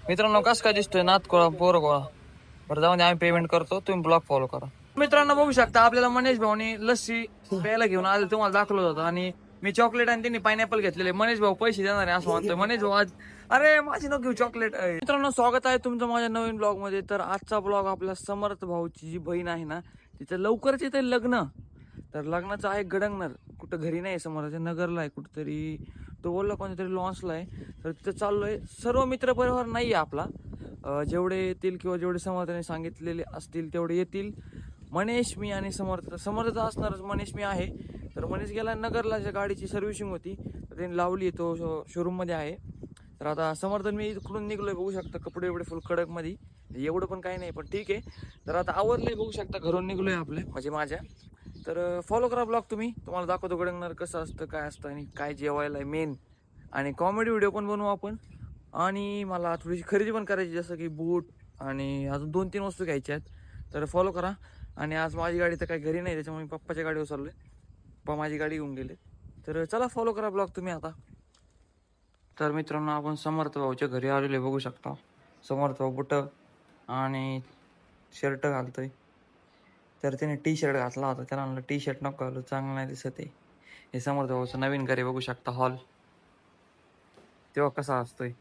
मित्रांनो कसं काय दिसतोय नात कोळा पोर गोळा. बरं जाऊन आम्ही पेमेंट करतो, तुम्ही ब्लॉग फॉलो करा. मित्रांनो बघू शकता आपल्याला मनीष भाऊनी लस्सी प्यायला घेऊन आले, तुम्हाला दाखवलं होतं. आणि मी चॉकलेट आणि त्यांनी पायनॅपल घेतलेले. मनीष भाऊ पैसे देणार आहे असं म्हणतोय. मनीष भाऊ आज अरे माझी नको घेऊ चॉकलेट. मित्रांनो स्वागत आहे तुमचं माझ्या नवीन ब्लॉग मध्ये. तर आजचा ब्लॉग आपल्या समर्थ भाऊची जी बहीण आहे ना, तिचं लवकरच येते लग्न. तर लग्नाचं आहे गडंगनर, कुठं घरी नाही समोरच्या नगरला आहे कुठंतरी. तो बोलला कोणत्यातरी लॉन्सला आहे. तर तिथं चाललोय. सर्व मित्र परिवार नाही आहे आपला, जेवढे येतील किंवा जेवढे समर्थाने सांगितलेले असतील तेवढे येतील. मनीष, मी आणि समर्थ असणारच. मनीष मी आहे. तर मनीष गेला नगरला, ज्या गाडीची सर्व्हिसिंग होती तर त्यांनी लावली, तो शोरूम मध्ये आहे. तर आता समर्थन मी इकडून निघलोय, बघू शकता कपडे एवढे फुल कडक मध्ये, एवढं पण काही नाही पण ठीक आहे. तर आता आवरलंय, बघू शकता घरून निघलोय आपले म्हणजे माझ्या. तर फॉलो करा ब्लॉग तुम्ही, तुम्हाला दाखवतो गडंगनर कसं असतं, काय असतं आणि काय जेवायला मेन. आणि कॉमेडी व्हिडिओ पण बनवू आपण. आणि मला थोडीशी खरेदी पण करायची, जसं की बूट आणि अजून 2-3 वस्तू घ्यायच्या आहेत. तर फॉलो करा. आणि आज माझी गाडी तर काही घरी नाही, त्याच्यामुळे मी पप्पाच्या गाडीवर चाललोय. पप्पा माझी गाडी घेऊन गेले. तर चला फॉलो करा ब्लॉग तुम्ही आता. तर मित्रांनो आपण समर्थ भाऊच्या घरी आलेले, बघू शकता. समर्थ भाऊ बुट आणि शर्ट घालतोय. तर त्याने टी शर्ट घातला होता, त्याला म्हणलं टी शर्ट नको घालू, चांगलं नाही दिसत आहे. हे समर्थ भाऊचं नवीन घर आहे, बघू शकता हॉल. तेव्हा कसा असतोय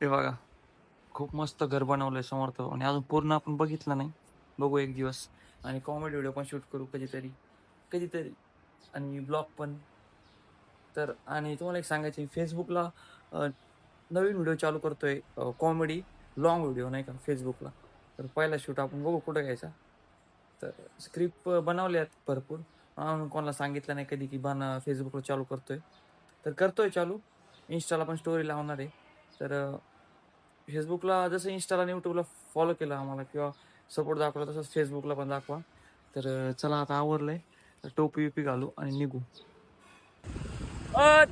ते बघा. खूप मस्त घर बनवलंय समर्थ भाऊने, अजून पूर्ण आपण बघितलं नाही, बघू एक दिवस. आणि कॉमेडी व्हिडिओ पण शूट करू कधीतरी कधीतरी, आणि ब्लॉग पण. तर आणि तुम्हाला एक सांगायचं, फेसबुकला नवीन व्हिडिओ चालू करतोय, कॉमेडी लॉंग व्हिडिओ नाही का फेसबुकला. तर पहिला शूट आपण बघू कुठं घ्यायचा. तर स्क्रिप्ट बनवले आहेत भरपूर, कोणाला सांगितलं नाही कधी की फेसबुकला चालू करतोय. तर करतोय चालू. इंस्टाला पण स्टोरी लावणार आहे. तर फेसबुकला जसं इंस्टाला आणि यूट्यूबला फॉलो केलं आम्हाला किंवा सपोर्ट दाखवला, तसंच फेसबुकला पण दाखवा. तर चला आता आवरलंय, तर टोपी विपी घालू आणि निघू.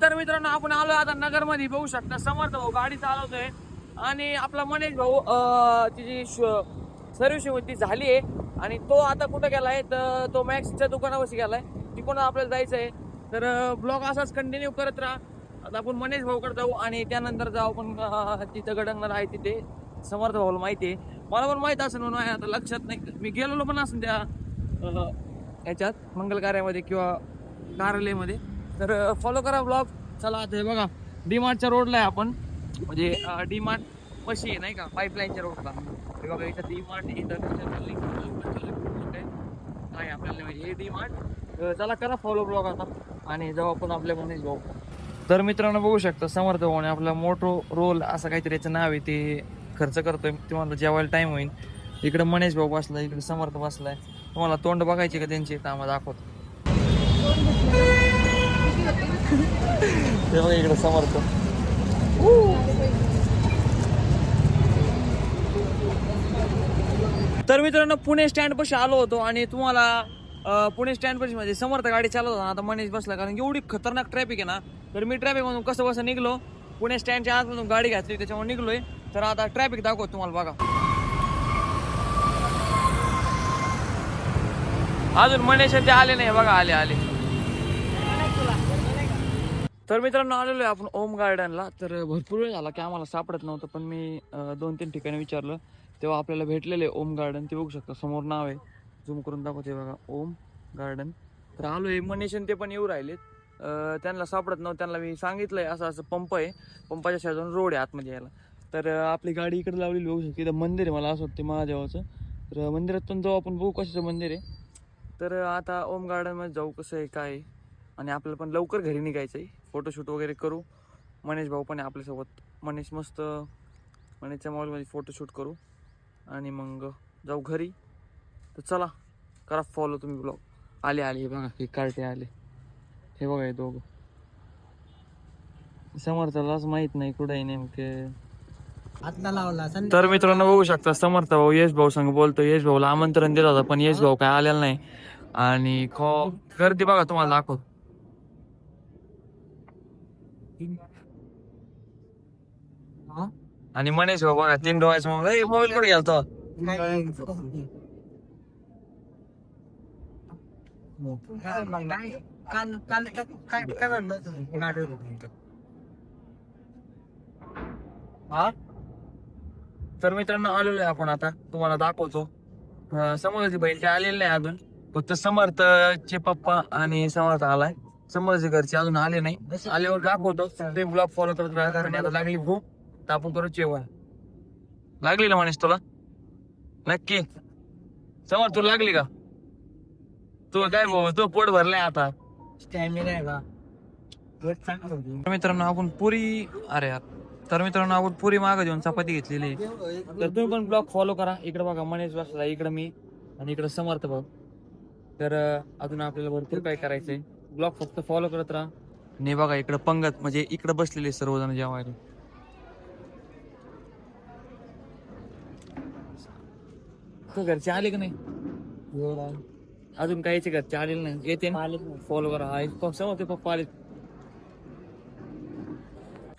तर मित्रांनो आपण आलोय आता नगरमध्ये, बघू शकता. समर्थ भाऊ गाडी चालवतोय आणि आपला मनीष भाऊ तिची सर्व्हिसिंग होती झाली आहे. आणि तो आता कुठं गेलाय, तर तो मॅक्सच्या दुकानापाशी गेलाय. तिकडून आपल्याला जायचं आहे. तर ब्लॉग असाच कंटिन्यू करत राहा. आता आपण मनीष भाऊकडे जाऊ आणि त्यानंतर जाऊ आपण तिथं गडंगनर आहे तिथे. समर्थ भाऊला माहिती आहे, मला पण माहित असेल म्हणून आता लक्षात नाही, मी गेलेलो पण असेल त्या ह्याच्यात मंगल कार्यामध्ये किंवा कार्यालयामध्ये. तर फॉलो करा ब्लॉग. चला आता हे बघा, डीमार्टच्या रोडला आहे आपण, म्हणजे डीमार्ट पशी नाही का, पाईपलाईनच्या रोडला. हे बघा इथं डीमार्ट इंटरनॅशनल लिंक आहे आपल्याला, म्हणजे हे डीमार्ट. चला करा फॉलो ब्लॉग आता आणि जाऊ आपण आपल्या मनीष भाऊ. तर मित्रांनो बघू शकता समर्थ भाऊने आपला मोटो रोल असं काहीतरी याचं नाव आहे, ते खर्च करतोय. तुम्हाला जेवायला टाइम होईल. इकडे मनीष भाऊ बसलाय, इकडे समर्थ बसलाय. तुम्हाला तोंड बघायचे का त्यांचे, तर आम्हाला दाखवतो. ते बघा इकडे समर्थ. तर मित्रांनो पुणे स्टँड पाशी आलो होतो आणि तुम्हाला पुणे स्टँड पाशी म्हणजे समर्थ गाडी चालवत होता. आता मनीष बसला, कारण एवढी खतरनाक ट्रॅफिक आहे ना. तर मी ट्रॅफिक मधून कसं निघलो, पुणे स्टँडच्या आतमधून गाडी घातली, त्याच्यामुळे निघलोय. तर आता ट्रॅफिक दाखवतो तुम्हाला, बघा. अजून मनीष ते आले नाही, बघा आले आले. तर मित्रांनो आलेलो आहे आपण ओम गार्डनला. तर भरपूर वेळ झाला की आम्हाला सापडत नव्हतं, पण मी 2-3 ठिकाणी विचारलं तेव्हा आपल्याला भेटलेले ओम गार्डन. ते बघू शकता समोर नाव आहे, झूम करून दाखवते बघा, ओम गार्डन. तर आलोय. मनीष ते पण येऊ राहिलेत. त्यांना सापडत नव्हतं. त्यांना मी सांगितलंय असं असं पंप आहे, पंपाच्या शेजारून रोड आहे आतमध्ये यायला. तर आपली गाडी इकडे लावलेली बघू शकते. इथं मंदिर आहे, मला असं वाटतं महादेवाचं. तर मंदिरात पण जाऊ आपण, बघू कशाचं मंदिर आहे. तर आता ओम गार्डनमध्ये जाऊ, कसं आहे काय आहे. आणि आपल्याला पण लवकर घरी निघायचं आहे, फोटोशूट वगैरे करू. मनीष भाऊ पण आहे आपल्यासोबत. मनीष मस्त मनीषच्या मॉलमध्ये फोटोशूट करू आणि मग जाऊ घरी. तर चला करा फॉलो तुम्ही ब्लॉग. आले आले, हे बघा हे कार्टे आले, हे बघा हे दोघं. समर्थालाच माहित नाही कुठे नेमके. तर मित्रांनो बघू शकता समर्थ भाऊ यश भाऊ संग बोलतो. यश भाऊला आमंत्रण दिलं होतं पण यश भाऊ काय आलेला नाही. आणि गर्दी बघा तुम्हाला दाखव. आणि मनीष भाऊ बघा 3 डोळ्याचा मोबाईल कुठे गेलतो. हा. तर मित्रांनो आलेलो आहे आपण, आता तुम्हाला दाखवतो. समोरची बहीण काय आलेली नाही अजून, फक्त समर्थचे पप्पा आणि समर्थ आलाय. समोरचे घरचे अजून आले नाही, आल्यावर दाखवतो. ते ब्लॉग फॉलो करत राहा, कारण आता लागली भूक तर आपण करू जेवण. लागली ना मनीष तुला? नक्की समोर तुला लागली का? तू काय भाऊ, तू पोट भरलाय आता, स्टॅमिना आहे का? मित्रांनो आपण पुरी, अरे यार, तर मित्रांनो आपण पुरी मागं देऊन चपाती घेतलेली आहे. तर तुम्ही पण ब्लॉग फॉलो करा. इकडे बघा मनीष बसला, इकडे मी, आणि इकडे समर्थ भाऊ. तर अजून आपल्याला भरपूर काय करायचंय. ब्लॉग फक्त फॉलो करत राहा. आणि बघा इकडे पंगत, म्हणजे इकडे बसलेले सर्वजण जेवायला. तर घरचे आले का नाही अजून? काहीचे घरचे आलेले नाही, येते फॉलो करा. समोर पप्पा आले.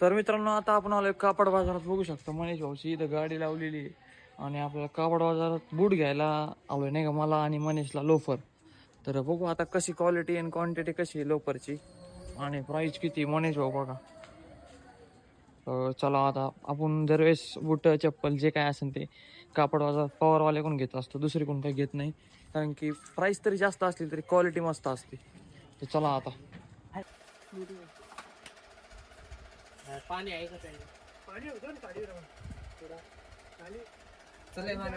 तर मित्रांनो आता आपण आलोय कापड बाजारात. बघू शकता मनीष भाऊची इथं गाडी लावलेली आहे, आणि आपल्याला कापड बाजारात बूट घ्यायला आलोय नाही का, मला आणि मनीषला लोफर. तर बघू आता कशी क्वालिटी आणि क्वांटिटी कशी आहे लोफरची, आणि प्राइस किती. मनीष भाऊ बघा. चला आता आपण दरवेळेस बूट चप्पल जे काय असेल ते कापड बाजारात पवारवाले कोण घेत असतो, दुसरी कोण काही घेत नाही, कारण की प्राइस तरी जास्त असली तरी क्वालिटी मस्त असते. तर चला आता. पाणी आहे का? पाणी होतं ना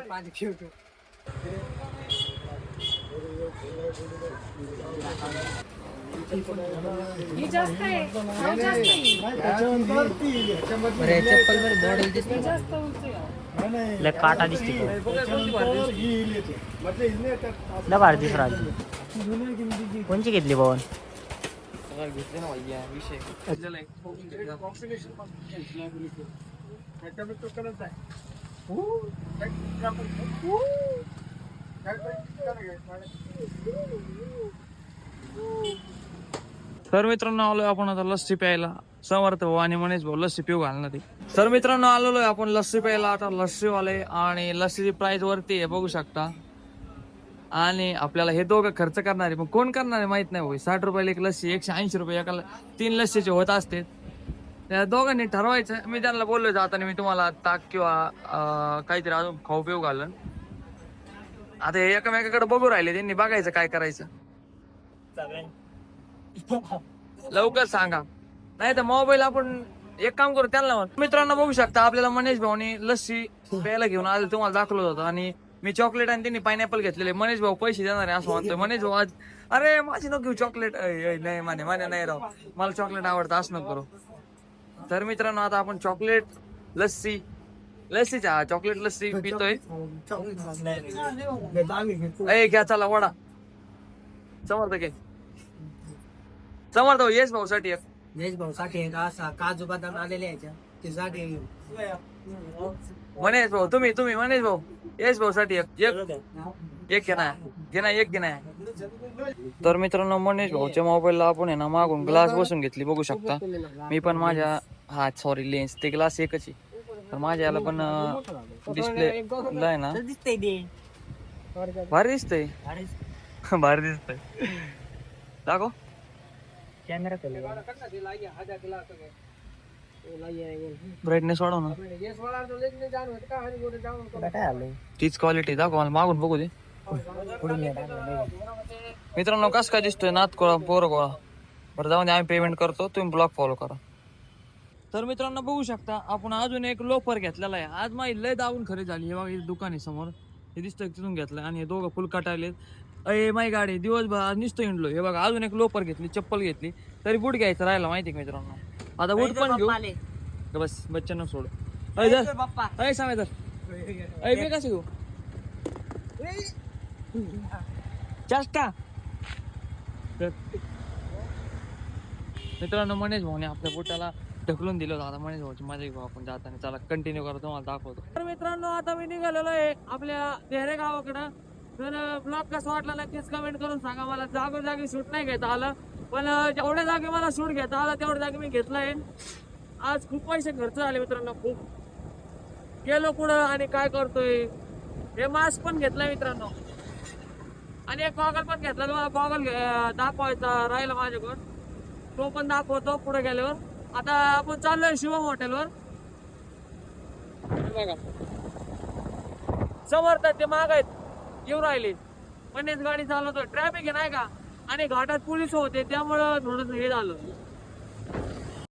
पाणी खेळतो. काटा दिसते भारी दिसू राहिली. कोणची घेतली पवन? घेतले ना भैया, विषय तर मित्रांनो आलोय आपण आता लस्सी प्यायला. समर्थ भाऊ आणि मनीष भाऊ लस्सी पिऊ घालणार ते. तर मित्रांनो आलेलो आहे आपण लस्सी प्यायला. आता लस्सी वाले, आणि लस्सीची प्राइस वरती आहे बघू शकता. आणि आपल्याला हे दोघं खर्च करणार आहे, पण कोण करणार आहे माहित नाही भाई. 60 रुपयाला एक लस्सी, 180 रुपये एका 3 लस्सीचे होत असते. त्या दोघांनी ठरवायचं. मी त्यांना बोललो जाताना मी तुम्हाला ताक किंवा काहीतरी अजून खाऊ पिऊ घालन. आता हे एकमेकाकडे बघू राहिले, त्यांनी बघायचं काय करायचं. लवकर सांगा, नाही तर मोबाईल आपण एक काम करू त्यांना. मित्रांनो बघू शकता आपल्याला मनीष भाऊनी लस्सी प्यायला घेऊन आले, तुम्हाला दाखवलं होतं. आणि मी चॉकलेट आणि त्यांनी पायनॅपल घेतलेले. मनीष भाऊ पैसे देणार आहे असं म्हणतोय. मनीष भाऊ आज, अरे माझी नको घेऊ चॉकलेट. नाही माने नाही राव, मला चॉकलेट आवडतं असं नको करू. तर मित्रांनो आता आपण चॉकलेट लस्सीचा चॉकलेट लस्सी पितोय. घ्या चला वडा. समर्थ घे. समर्थ भाऊ येस भाऊ साठी वेज भाऊ साठी असा काजू बदाम आलेले आहे. मनीष भाऊ तुम्ही मनीष भाऊ येस भाऊ साठी एक घे ना. तर मित्रांनो मनीष भाऊच्या मोबाईलला आपण आहे ना मागून ग्लास बसून घेतली बघू शकता. मी पण माझ्या सॉरी लेन्स ते ग्लास एकच आहे. तर माझ्या याला पण डिस्प्ले आहे ना, भारी दिसतंय दाखव कॅमेरा ब्राईटनेस वाढव ना. तीच क्वालिटी दाखव मला, मागून बघू दे. मित्रांनो कसं काय दिसतोय नात कोळा पोरं कोळा. बरं जाऊन आम्ही पेमेंट करतो, तुम्ही ब्लॉग फॉलो करा. तर मित्रांनो बघू शकता आपण अजून एक लोफर घेतलेला आहे. आज माझी लय दावून खरेदी झाली. हे बघा हे दुकान आहे समोर, हे दिसतंय तिथून घेतलं. आणि हे दोघं फुल काटायलेत. माझी गाडी दिवसभर नुसतं हिंडलो. हे बघा अजून एक लोफर घेतली, चप्पल घेतली, तरी बूट घ्यायचं राहिला माहिती का मित्रांनो. आता बूट पण घेऊ. बस बच्चांना सोड. सांगाय तर मी कसं घेऊ चष्टा. मित्रांनो मनीष भाऊने आपल्या बुटाला ढकलून दिलं होतं. आता मनीष भाऊची मजा घेऊ आपण जाताना. चला कंटिन्यू करतो, तुम्हाला दाखवतो. तर मित्रांनो आता मी निघालेलो आहे आपल्या देहरे गावाकडं. तर ब्लॉग कसा वाटला नक्कीच कमेंट करून सांगा. मला जागोजागी शूट नाही घेता आलं, पण जेवढ्या जागी मला शूट घेता आला तेवढ्या जागी मी घेतलाय. आज खूप पैसे खर्च झाले मित्रांनो, खूप गेलो पुढं. आणि काय करतोय, हे मास्क पण घेतलाय मित्रांनो, आणि एक गॉगल पण घेतला. तुम्हाला गॉगल दाखवायचा राहिला माझ्याकडून, तो पण दाखवतो पुढे गेल्यावर. आता आपण चाललोय शिवम हॉटेलवर. बघा समर्थ ते माग आहेत येऊ राहिले पण गाडी चालवतो ट्रॅफिक आहे नाही का आणि घाटात पोलीस होते त्यामुळं थोडस हे झालं